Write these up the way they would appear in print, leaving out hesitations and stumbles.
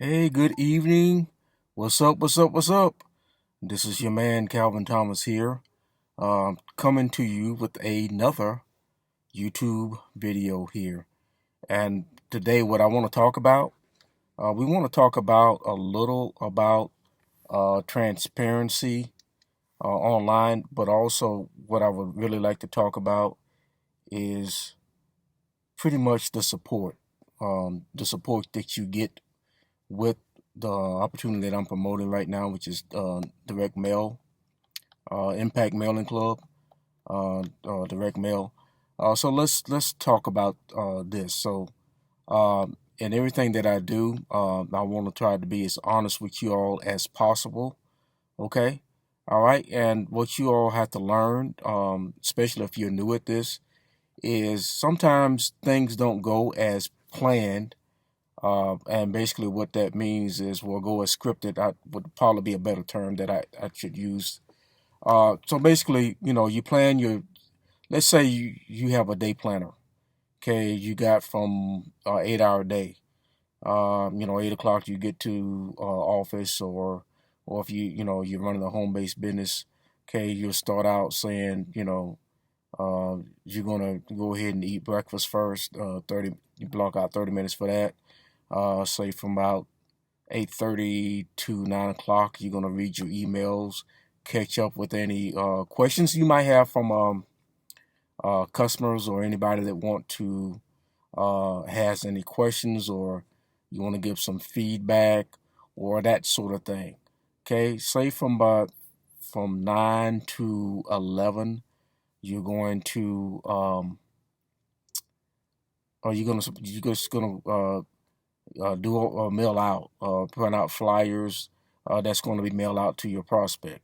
Hey, good evening. What's up? What's up? What's up? This is your man Calvin Thomas here, coming to you with another YouTube video here. And today, what I want to talk about, we want to talk about a little about transparency online, but also what I would really like to talk about is pretty much the support that you get with the opportunity that I'm promoting right now, which is direct mail, impact mailing club, direct mail. So let's talk about this. So in everything that I do, I want to try to be as honest with you all as possible. Okay, all right. And what you all have to learn, especially if you're new at this, is sometimes things don't go as planned. And basically what that means is we'll go as scripted. I would probably be a better term that I should use. So basically, you plan let's say you have a day planner. Okay, you got from 8 hour day. 8 o'clock you get to office, or if you're running a home based business. Okay, you'll start out saying, you're gonna go ahead and eat breakfast first. You block out 30 minutes for that. Say from about 8:30 to 9 o'clock, you're gonna read your emails, catch up with any questions you might have from customers or anybody that want to has any questions, or you want to give some feedback or that sort of thing. Okay, say from 9 to 11, you're going to or you're just gonna do a mail out, print out flyers that's going to be mailed out to your prospect.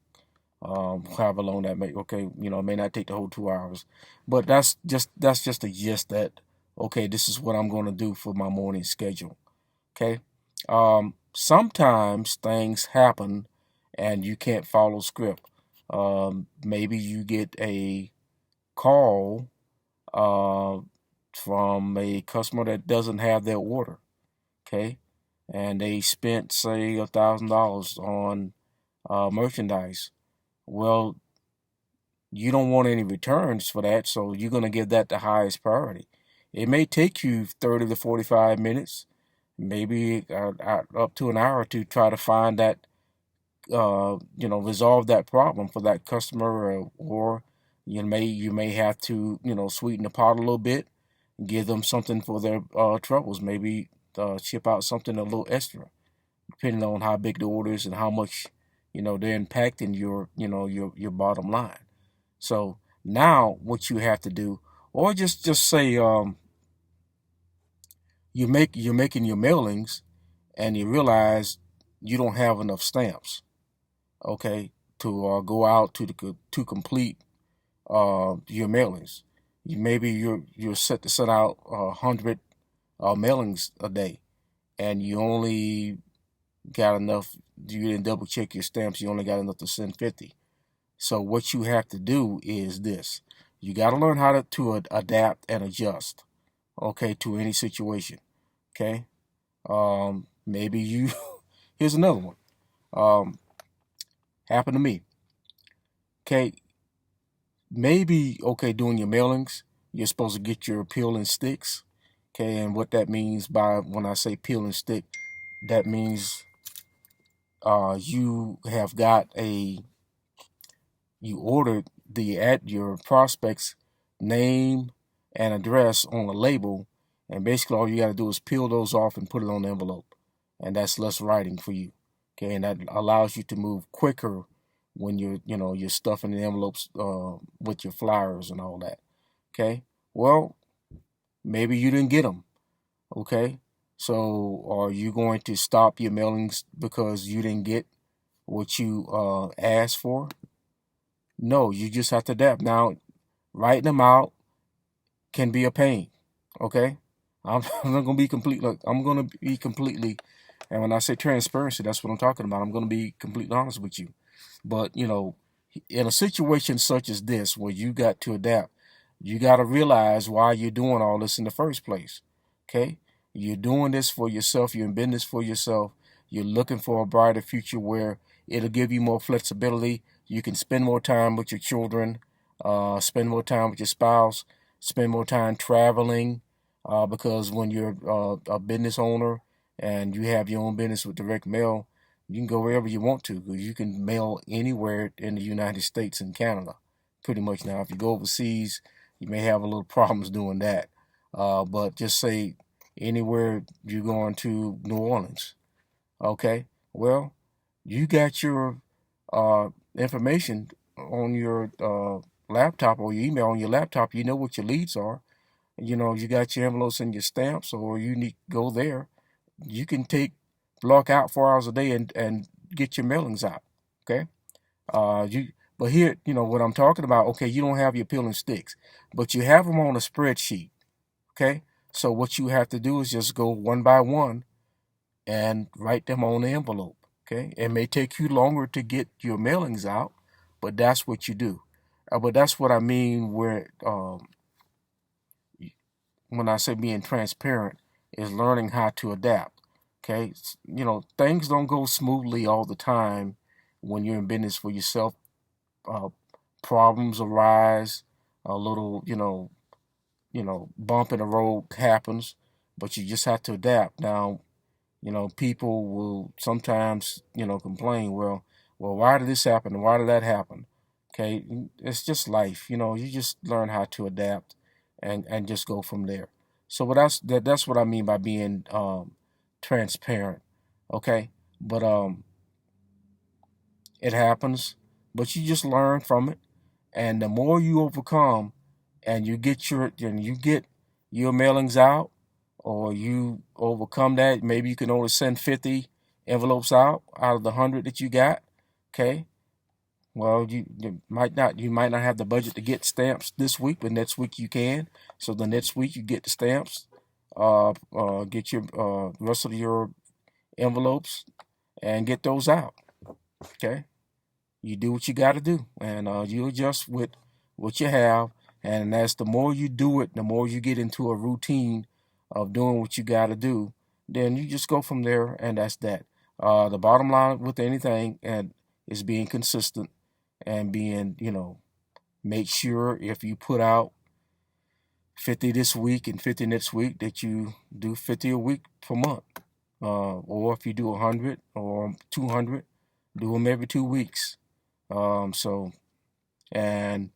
However long that may, okay, it may not take the whole 2 hours, but that's just a gist that, okay, this is what I'm going to do for my morning schedule. Okay. Sometimes things happen and you can't follow script. Maybe you get a call uh, from a customer that doesn't have their order. Okay, and they spent, say, $1,000 on merchandise. Well, you don't want any returns for that, so you're going to give that the highest priority. It may take you 30 to 45 minutes, maybe up to an hour to try to find that, resolve that problem for that customer, or you may have to, sweeten the pot a little bit, give them something for their troubles. Maybe ship out something a little extra, depending on how big the order is and how much, they're impacting your bottom line. So now what you have to do, or just say, you're making your mailings and you realize you don't have enough stamps, okay, to go out to complete your mailings. Maybe you're set to send out 100 mailings a day, and you only got enough. You didn't double check your stamps. You only got enough to send 50. So what you have to do is this: you got to learn how to adapt and adjust, okay, to any situation. Okay, maybe you. Here's another one. Um, happened to me. Okay, maybe, okay, doing your mailings, you're supposed to get your peel and sticks. Okay, and what that means by when I say peel and stick, that means you have got you ordered your prospect's name and address on a label, and basically all you got to do is peel those off and put it on the envelope, and that's less writing for you. Okay, and that allows you to move quicker when you're stuffing the envelopes with your flyers and all that. Okay, well, maybe you didn't get them. Okay, so are you going to stop your mailings because you didn't get what you asked for? No, you just have to adapt. Now, writing them out can be a pain. Okay, I'm not gonna be complete. Look, I'm gonna be completely, and when I say transparency, that's what I'm talking about. I'm gonna be completely honest with you. But in a situation such as this, where you got to adapt, you got to realize why you're doing all this in the first place. Okay, you're doing this for yourself. You're in business for yourself. you're looking for a brighter future where it'll give you more flexibility. You can spend more time with your children, spend more time with your spouse, spend more time traveling, because when you're a business owner and you have your own business with direct mail, you can go wherever you want to because you can mail anywhere in the United States and Canada, pretty much. Now, if you go overseas, you may have a little problems doing that. But just say anywhere you're going to New Orleans. Okay, well, you got your information on your laptop or your email on your laptop. You know what your leads are. You know, you got your envelopes and your stamps, or you need to go there. You can block out 4 hours a day and get your mailings out. Okay. You but here, what I'm talking about. Okay, you don't have your peeling sticks, but you have them on a spreadsheet. Okay, so what you have to do is just go one by one and write them on the envelope. Okay, it may take you longer to get your mailings out, but that's what you do. But that's what I mean when I say being transparent is learning how to adapt. Okay, things don't go smoothly all the time when you're in business for yourself. Uh, Problems arise, a little, bump in the road happens, but you just have to adapt. Now, people will sometimes, complain, well, why did this happen? Why did that happen? Okay, it's just life. You just learn how to adapt and just go from there. So that's what I mean by being transparent. Okay, but it happens, but you just learn from it, and the more you overcome, and you get your mailings out, or you overcome that. Maybe you can only send 50 envelopes out of the 100 that you got. Okay. Well, you might not have the budget to get stamps this week, but next week you can. So the next week you get the stamps, get your rest of your envelopes and get those out. Okay. You do what you got to do, and you adjust with what you have. And as the more you do it, the more you get into a routine of doing what you got to do. Then you just go from there, and that's that. The bottom line with anything and is being consistent and being, make sure if you put out 50 this week and 50 next week that you do 50 a week per month. Or if you do 100 or 200, do them every 2 weeks. So, and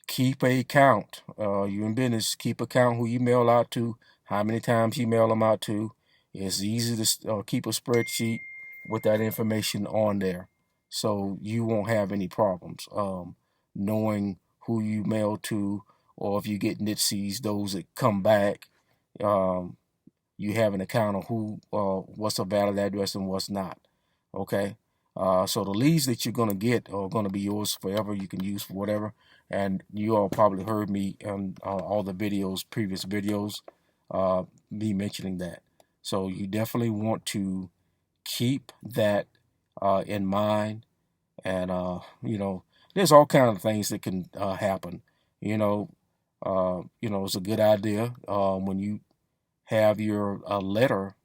keep a count. You in business, keep a count who you mail out to, how many times you mail them out to. It's easy to keep a spreadsheet with that information on there, so you won't have any problems knowing who you mail to, or if you get NITSEs, those that come back. Um, you have an account of what's a valid address and what's not. Okay. So the leads that you're gonna get are gonna be yours forever. You can use for whatever. And you all probably heard me on all the previous videos, me mentioning that. So you definitely want to keep that in mind. And there's all kinds of things that can happen. It's a good idea when you have your letter.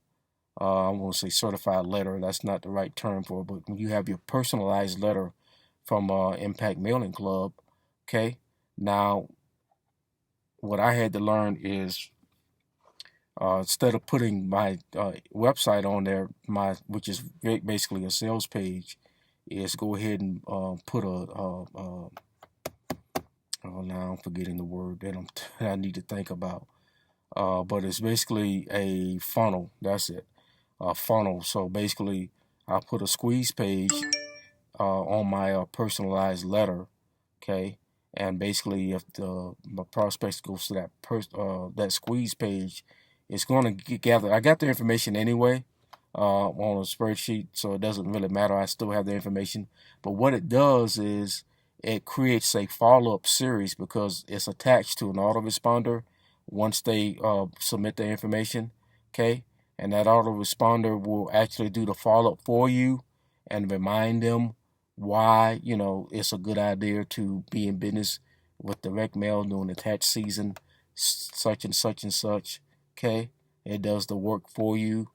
I won't say certified letter. That's not the right term for it. But when you have your personalized letter from Impact Mailing Club, okay. Now, what I had to learn is instead of putting my website on there, which is basically a sales page, is go ahead and put oh, now I'm forgetting the word that I need to think about. But it's basically a funnel. That's it, a funnel. So basically, I put a squeeze page on my personalized letter. Okay, and basically, if my prospects goes to that squeeze page, it's going to gather. I got the information anyway on a spreadsheet, so it doesn't really matter. I still have the information, but what it does is it creates a follow-up series because it's attached to an autoresponder once they submit their information. Okay, and that autoresponder will actually do the follow-up for you and remind them why it's a good idea to be in business with direct mail during the tax season, such and such and such. Okay, it does the work for you.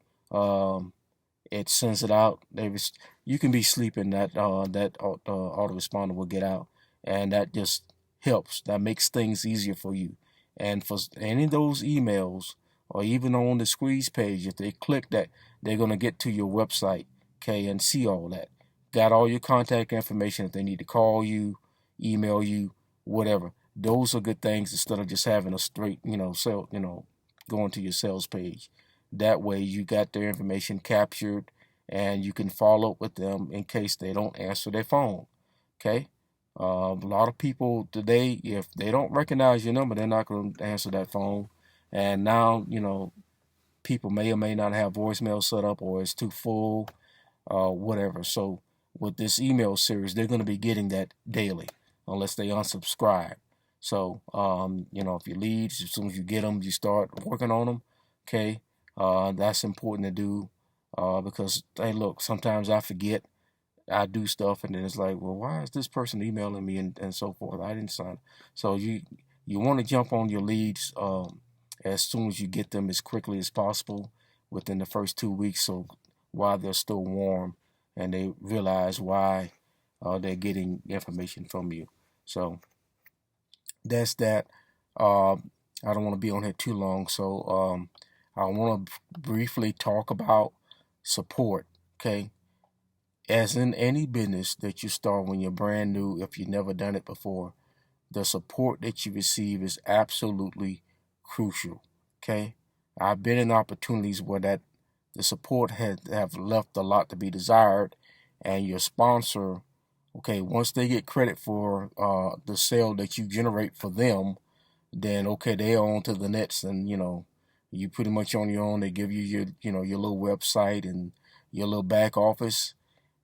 it sends it out. You can be sleeping, that autoresponder will get out, and that just helps. That makes things easier for you. And for any of those emails, or even on the squeeze page, if they click that, they're gonna get to your website, okay, and see all that. Got all your contact information if they need to call you, email you, whatever. Those are good things instead of just having a straight, going to your sales page. That way you got their information captured and you can follow up with them in case they don't answer their phone. Okay? A lot of people today, if they don't recognize your number, they're not going to answer that phone. And now, people may or may not have voicemail set up, or it's too full, whatever. So with this email series, they're going to be getting that daily unless they unsubscribe. So, if your leads, as soon as you get them, you start working on them. Okay. That's important to do, because, hey, look, sometimes I forget. I do stuff, and then it's like, well, why is this person emailing me, and so forth? I didn't sign. So you want to jump on your leads, as soon as you get them, as quickly as possible within the first 2 weeks, so while they're still warm and they realize why they're getting information from you. So that's that. I don't want to be on here too long, so I want to briefly talk about support. Okay, as in any business that you start when you're brand new, if you've never done it before, the support that you receive is absolutely crucial. Okay, I've been in opportunities where the support have left a lot to be desired, and your sponsor, okay, once they get credit for the sale that you generate for them, then okay, they're on to the next, and you pretty much on your own. They give you your little website and your little back office,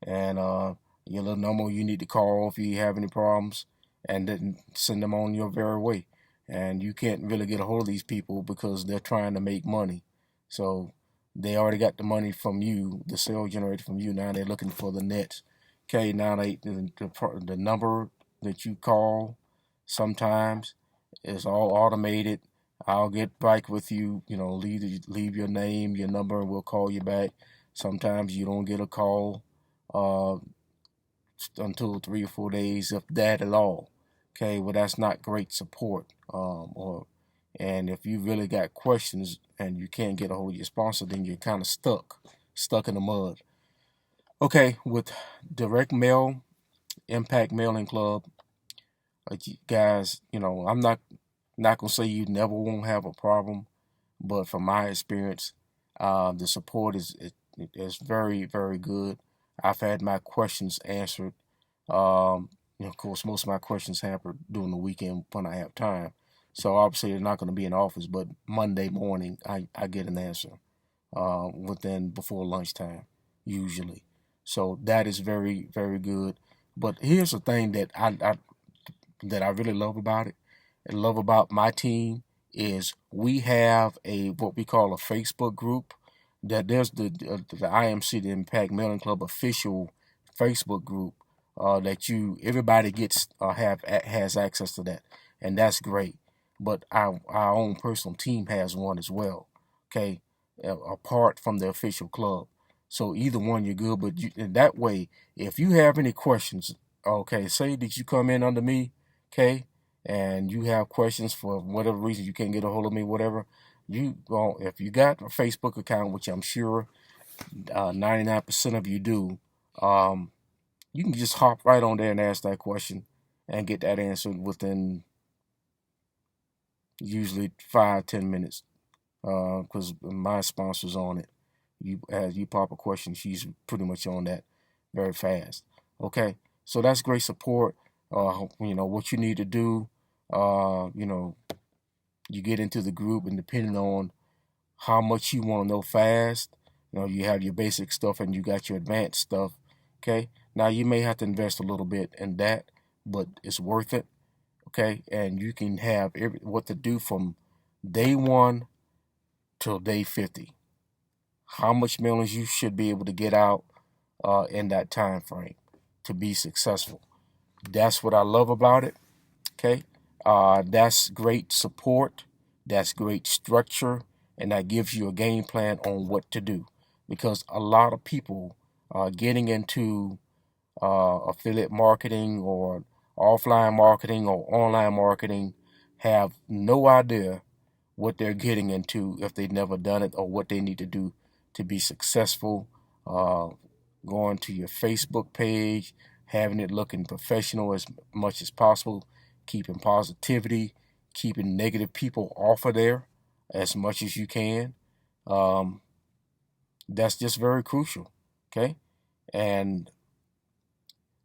and your little number you need to call if you have any problems, and then send them on your very way. And you can't really get a hold of these people because they're trying to make money. So they already got the money from you, the sale generated from you. Now they're looking for the net. Okay, now the number that you call sometimes is all automated. I'll get back with you, leave your name, your number, and we'll call you back. Sometimes you don't get a call uh, until 3 or 4 days, if that at all. Okay, well, that's not great support. And if you really got questions and you can't get a hold of your sponsor, then you're kind of stuck in the mud. Okay, with direct mail, Impact Mailing Club, guys, I'm not gonna say you never won't have a problem, but from my experience, the support is very, very good. I've had my questions answered. Of course, most of my questions hampered during the weekend when I have time. So obviously they're not going to be in office, but Monday morning I get an answer before lunchtime, usually. So that is very, very good. But here's the thing that I really love about it, and love about my team, is we have what we call a Facebook group. That there's the IMC, the Impact Mailing Club official Facebook group, that everybody gets has access to that, and that's great. But our own personal team has one as well. Okay, apart from the official club. So either one you're good, but that way, if you have any questions, okay, say that you come in under me, okay, and you have questions for whatever reason you can't get a hold of me, whatever, if you got a Facebook account, which I'm sure 99% of you do, you can just hop right on there and ask that question and get that answered within usually 5-10 minutes, because my sponsor's on it. As you pop a question, she's pretty much on that very fast. Okay, so that's great support. What you need to do, you get into the group, and depending on how much you want to know fast, you have your basic stuff and you got your advanced stuff. Okay, now you may have to invest a little bit in that, but it's worth it. Okay, and you can have what to do from day 1 till day 50. How much mailings you should be able to get out in that time frame to be successful. That's what I love about it. Okay, that's great support. That's great structure, and that gives you a game plan on what to do. because a lot of people are getting into affiliate marketing or offline marketing or online marketing have no idea what they're getting into if they've never done it, or what they need to do to be successful. Uh, Going to your Facebook page, having it looking professional as much as possible, keeping positivity, keeping negative people off of there as much as you can. Um, that's just very crucial. Okay. And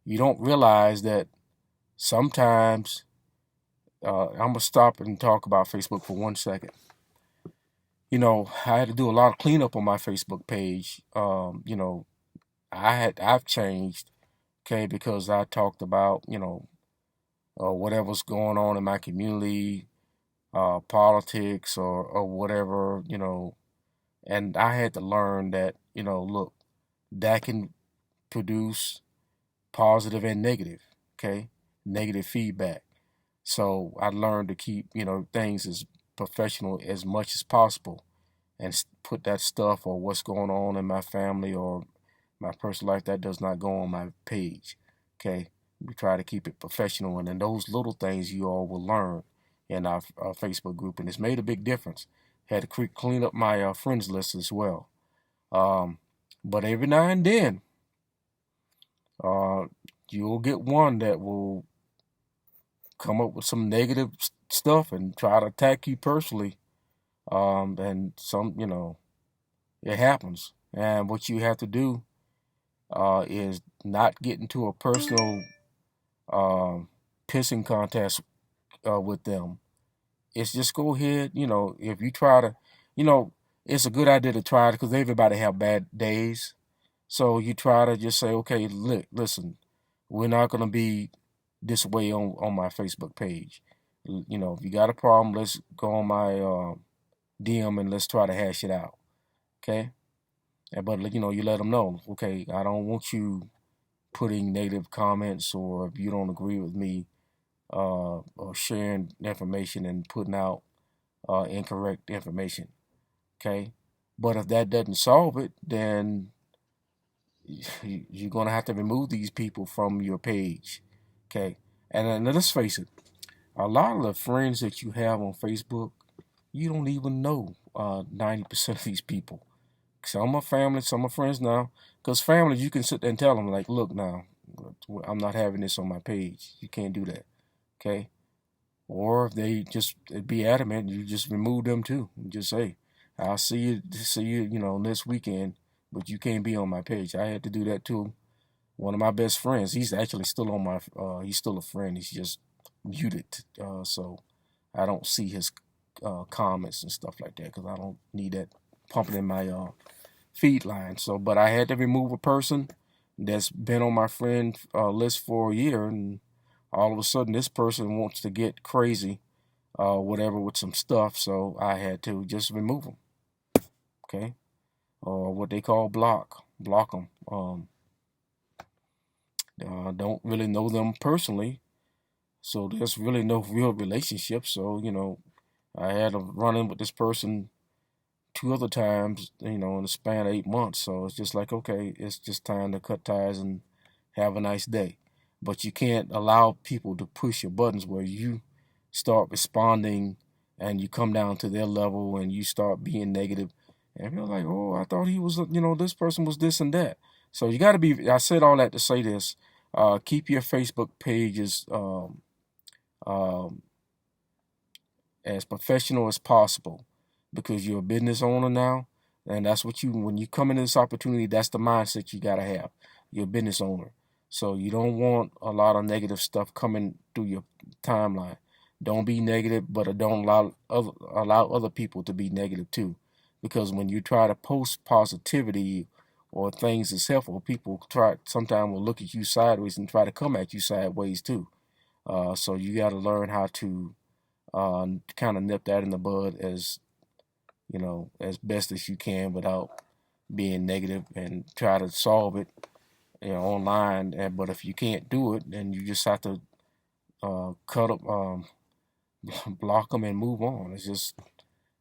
you don't realize that sometimes, I'm going to stop and talk about Facebook for 1 second. I had to do a lot of cleanup on my Facebook page. I've changed, okay, because I talked about, whatever's going on in my community, politics or whatever, and I had to learn that, look, that can produce positive and negative, okay, negative feedback. So I learned to keep, things as professional as much as possible, and put that stuff or what's going on in my family or my personal life that does not go on my page. Okay, we try to keep it professional, and then those little things you all will learn in our Facebook group, and it's made a big difference. Had to clean up my friends list as well. Um, but every now and then, uh, you'll get one that will come up with some negative stuff and try to attack you personally. And it happens. And what you have to do is not get into a personal pissing contest with them. It's just go ahead, if you try to, you know, it's a good idea to try it because everybody have bad days. So you try to just say, okay, listen, we're not going to be this way on my Facebook page. If you got a problem, let's go on my DM and let's try to hash it out. Okay? But you let them know, okay, I don't want you putting negative comments, or if you don't agree with me, or sharing information and putting out incorrect information. Okay? But if that doesn't solve it, then you're going to have to remove these people from your page. Okay? And let's face it, a lot of the friends that you have on Facebook, you don't even know 90% of these people. Some are family, some are friends now. Because family, you can sit there and tell them, like, look now, I'm not having this on my page. You can't do that. Okay? Or if they just be adamant, you just remove them too. And just say, I'll see you, this weekend, but you can't be on my page. I had to do that too. One of my best friends, he's actually still on he's still a friend. He's just muted. So I don't see his comments and stuff like that because I don't need that pumping in my feed line. So, but I had to remove a person that's been on my friend list for a year, and all of a sudden this person wants to get crazy, whatever, with some stuff. So I had to just remove them. Okay, or what they call block them. Don't really know them personally, so there's really no real relationship. So I had a run in with this person two other times, in the span of 8 months. So it's just like, okay, it's just time to cut ties and have a nice day. But you can't allow people to push your buttons where you start responding and you come down to their level and you start being negative. And you're like, oh, I thought he was, this person was this and that. So you got to be, I said all that to say this, keep your Facebook pages um, as professional as possible, because you're a business owner now, and that's what when you come into this opportunity, that's the mindset you got to have. You're a business owner, so you don't want a lot of negative stuff coming through your timeline. Don't be negative, but don't allow other people to be negative too, because when you try to post positivity or things that's helpful, people sometimes will look at you sideways and try to come at you sideways too. So you got to learn how to kind of nip that in the bud as best as you can without being negative, and try to solve it, online. But if you can't do it, then you just have to cut up, block them and move on. It's just,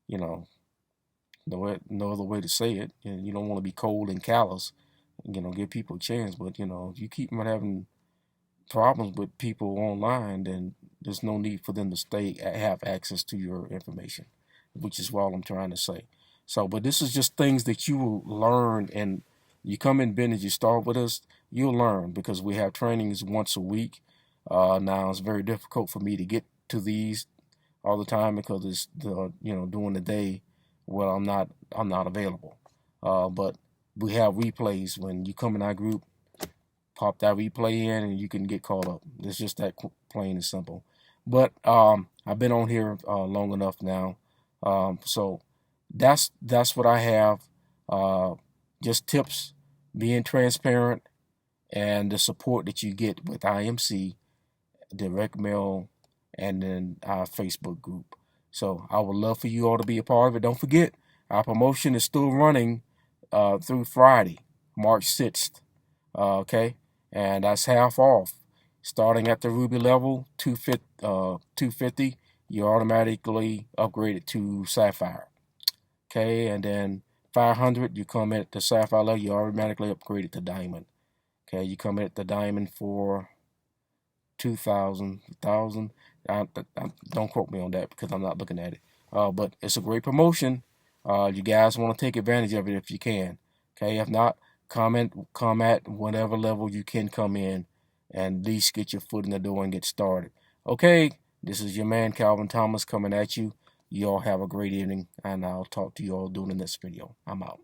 you know, No other way to say it. You don't want to be cold and callous. Give people a chance. But if you keep on having problems with people online, then there's no need for them to have access to your information, which is what I'm trying to say. So, but this is just things that you will learn, and you come in business, you start with us, you'll learn because we have trainings once a week. Now it's very difficult for me to get to these all the time because it's during the day where I'm not available. But we have replays when you come in our group. Pop that replay in and you can get caught up. It's just that plain and simple. But I've been on here long enough now, so that's what I have. Just tips, being transparent, and the support that you get with IMC, direct mail, and then our Facebook group. So I would love for you all to be a part of it. Don't forget, our promotion is still running through Friday, March 6th. Okay, and that's half off. Starting at the Ruby level, 250, you're automatically upgraded to Sapphire. Okay, and then 500, you come at the Sapphire level, you're automatically upgraded to Diamond. Okay, you come at the Diamond for 2,000, 1,000. Don't quote me on that because I'm not looking at it. But it's a great promotion. You guys want to take advantage of it if you can. Okay, if not, come at whatever level you can come in and at least get your foot in the door and get started. Okay, this is your man Calvin Thomas coming at you. You all have a great evening, and I'll talk to you all during the next video. I'm out.